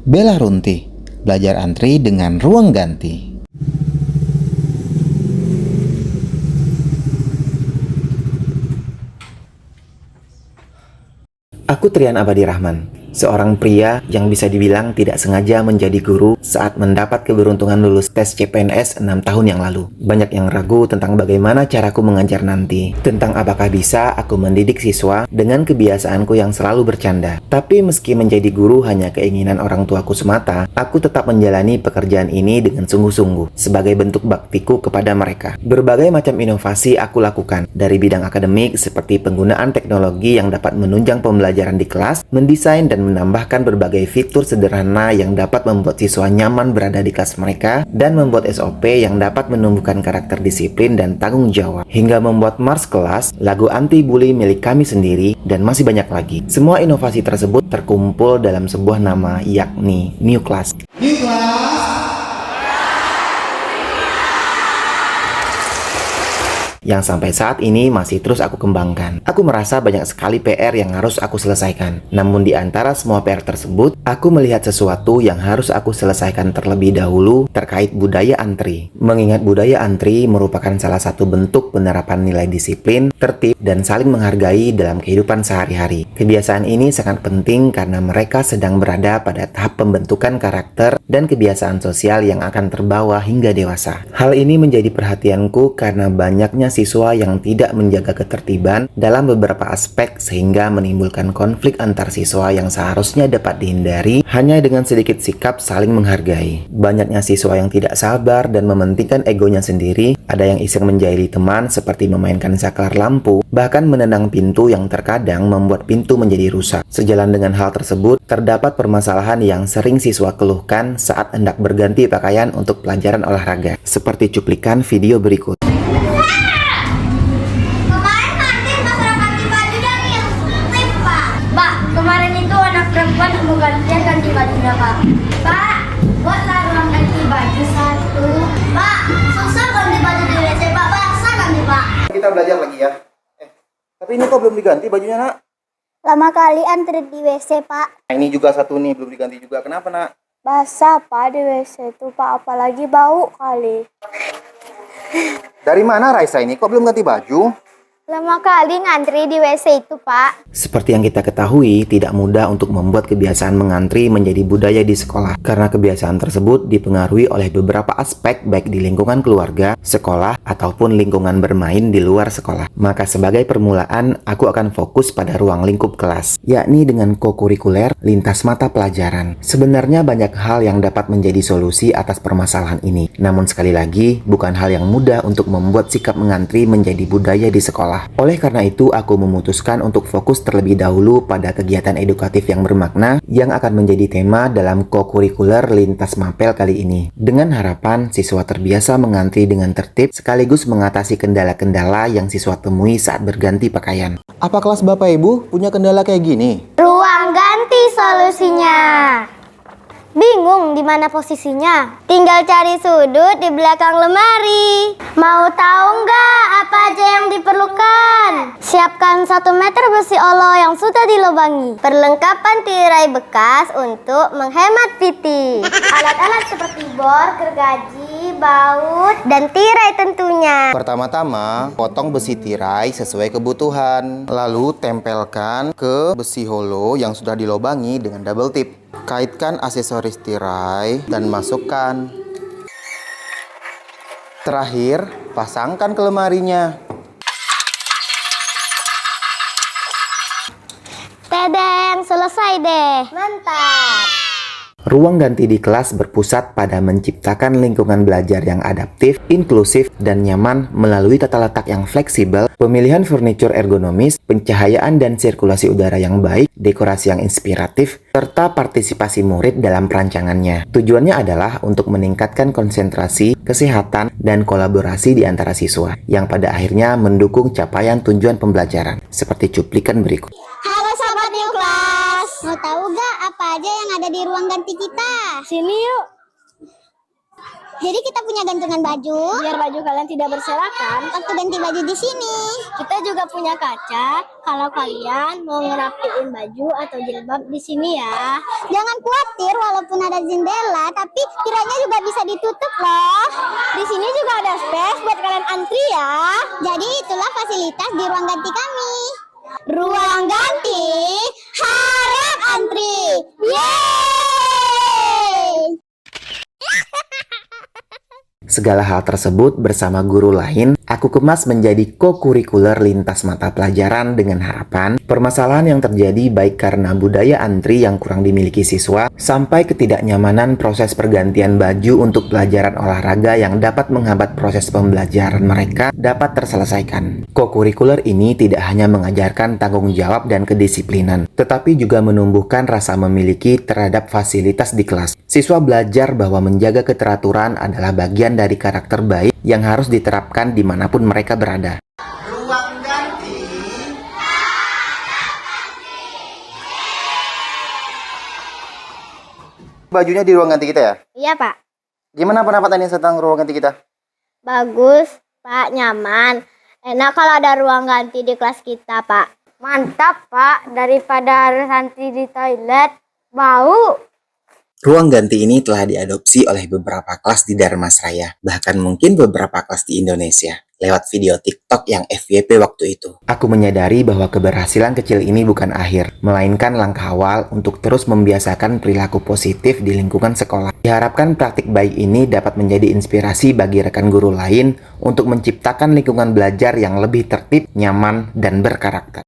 Bella Runti, belajar antri dengan ruang ganti. Aku Trian Abadi Rahman, seorang pria yang bisa dibilang tidak sengaja menjadi guru saat mendapat keberuntungan lulus tes CPNS 6 tahun yang lalu. Banyak yang ragu tentang bagaimana caraku mengajar nanti, tentang apakah bisa aku mendidik siswa dengan kebiasaanku yang selalu bercanda. Tapi meski menjadi guru hanya keinginan orang tuaku semata, aku tetap menjalani pekerjaan ini dengan sungguh-sungguh sebagai bentuk baktiku kepada mereka. Berbagai macam inovasi aku lakukan, dari bidang akademik seperti penggunaan teknologi yang dapat menunjang pembelajaran di kelas, mendesain dan menambahkan berbagai fitur sederhana yang dapat membuat siswa nyaman berada di kelas mereka, dan membuat SOP yang dapat menumbuhkan karakter disiplin dan tanggung jawab, hingga membuat Mars Kelas, lagu anti-bully milik kami sendiri, dan masih banyak lagi. Semua inovasi tersebut terkumpul dalam sebuah nama, yakni New Class. Yang sampai saat ini masih terus aku kembangkan. Aku merasa banyak sekali PR yang harus aku selesaikan. Namun di antara semua PR tersebut, aku melihat sesuatu yang harus aku selesaikan terlebih dahulu terkait budaya antri. Mengingat budaya antri merupakan salah satu bentuk penerapan nilai disiplin, tertib, dan saling menghargai dalam kehidupan sehari-hari. Kebiasaan ini sangat penting karena mereka sedang berada pada tahap pembentukan karakter dan kebiasaan sosial yang akan terbawa hingga dewasa. Hal ini menjadi perhatianku karena banyaknya siswa yang tidak menjaga ketertiban dalam beberapa aspek sehingga menimbulkan konflik antar siswa yang seharusnya dapat dihindari hanya dengan sedikit sikap saling menghargai. Banyaknya siswa yang tidak sabar dan mementingkan egonya sendiri, ada yang iseng menjahili teman seperti memainkan saklar lampu, bahkan menendang pintu yang terkadang membuat pintu menjadi rusak. Sejalan dengan hal tersebut, terdapat permasalahan yang sering siswa keluhkan saat hendak berganti pakaian untuk pelajaran olahraga, seperti cuplikan video berikut. Kemarin itu anak perempuan mau ganti bajunya, Pak. Pak, buatlah ruang ganti baju satu. Pak, susah ganti baju di WC, Pak. Basah ganti, Pak. Kita belajar lagi ya. Tapi ini kok belum diganti bajunya, Nak? Lama kali antri di WC, Pak. Nah, ini juga satu nih, belum diganti juga. Kenapa, Nak? Basah, Pak, di WC itu, Pak. Apalagi bau kali. Dari mana Raisa ini? Kok belum ganti baju? Lama kali ngantri di WC itu, Pak. Seperti yang kita ketahui, tidak mudah untuk membuat kebiasaan mengantri menjadi budaya di sekolah. Karena kebiasaan tersebut dipengaruhi oleh beberapa aspek baik di lingkungan keluarga, sekolah, ataupun lingkungan bermain di luar sekolah. Maka sebagai permulaan, aku akan fokus pada ruang lingkup kelas, yakni dengan kokurikuler lintas mata pelajaran. Sebenarnya banyak hal yang dapat menjadi solusi atas permasalahan ini. Namun sekali lagi, bukan hal yang mudah untuk membuat sikap mengantri menjadi budaya di sekolah. Oleh karena itu, aku memutuskan untuk fokus terlebih dahulu pada kegiatan edukatif yang bermakna yang akan menjadi tema dalam kokurikuler lintas mapel kali ini. Dengan harapan siswa terbiasa mengantri dengan tertib sekaligus mengatasi kendala-kendala yang siswa temui saat berganti pakaian. Apa kelas Bapak Ibu punya kendala kayak gini? Ruang ganti solusinya. Bingung di mana posisinya? Tinggal cari sudut di belakang lemari. Mau tahu nggak apa aja yang diperlukan? Siapkan 1 meter besi olo yang sudah dilubangi. Perlengkapan tirai bekas untuk menghemat PT. Alat-alat seperti bor, gergaji, baut, dan tirai tentunya. Pertama-tama, potong besi tirai sesuai kebutuhan. Lalu tempelkan ke besi holo yang sudah dilobangi dengan double tip. Kaitkan aksesoris tirai dan masukkan. Terakhir, pasangkan ke lemarinya. Tedeng, selesai deh. Mantap. Ruang ganti di kelas berpusat pada menciptakan lingkungan belajar yang adaptif, inklusif, dan nyaman melalui tata letak yang fleksibel, pemilihan furnitur ergonomis, pencahayaan dan sirkulasi udara yang baik, dekorasi yang inspiratif, serta partisipasi murid dalam perancangannya. Tujuannya adalah untuk meningkatkan konsentrasi, kesehatan, dan kolaborasi di antara siswa, yang pada akhirnya mendukung capaian tujuan pembelajaran, seperti cuplikan berikut. Halo Sobat New Class. Mau tahu gak apa aja yang ada di ruang ganti kita? Sini yuk. Jadi kita punya gantungan baju. Biar baju kalian tidak berserakan. Waktu ganti baju di sini. kita juga punya kaca. Kalau kalian mau ngerapiin baju atau jilbab di sini ya. Jangan khawatir, walaupun ada jendela, tapi kiranya juga bisa ditutup loh. Di sini juga ada space buat kalian antri ya. Jadi itulah fasilitas di ruang ganti kami. Ruang ganti harap antri. Yeay! Segala hal tersebut bersama guru lain, aku kemas menjadi co-curricular lintas mata pelajaran dengan harapan permasalahan yang terjadi baik karena budaya antri yang kurang dimiliki siswa, sampai ketidaknyamanan proses pergantian baju untuk pelajaran olahraga yang dapat menghambat proses pembelajaran mereka dapat terselesaikan. Co-curricular ini tidak hanya mengajarkan tanggung jawab dan kedisiplinan, tetapi juga menumbuhkan rasa memiliki terhadap fasilitas di kelas. Siswa belajar bahwa menjaga keteraturan adalah bagian dari karakter baik yang harus diterapkan dimanapun mereka berada. Ruang ganti. Bajunya di ruang ganti kita ya? Iya, Pak. Gimana pendapatnya tentang ruang ganti kita? Bagus, Pak. Nyaman. Enak kalau ada ruang ganti di kelas kita, Pak. Mantap, Pak. Daripada harus antri di toilet. Bau. Ruang ganti ini telah diadopsi oleh beberapa kelas di Dharmasraya, bahkan mungkin beberapa kelas di Indonesia, lewat video TikTok yang FYP waktu itu. Aku menyadari bahwa keberhasilan kecil ini bukan akhir, melainkan langkah awal untuk terus membiasakan perilaku positif di lingkungan sekolah. Diharapkan praktik baik ini dapat menjadi inspirasi bagi rekan guru lain untuk menciptakan lingkungan belajar yang lebih tertib, nyaman, dan berkarakter.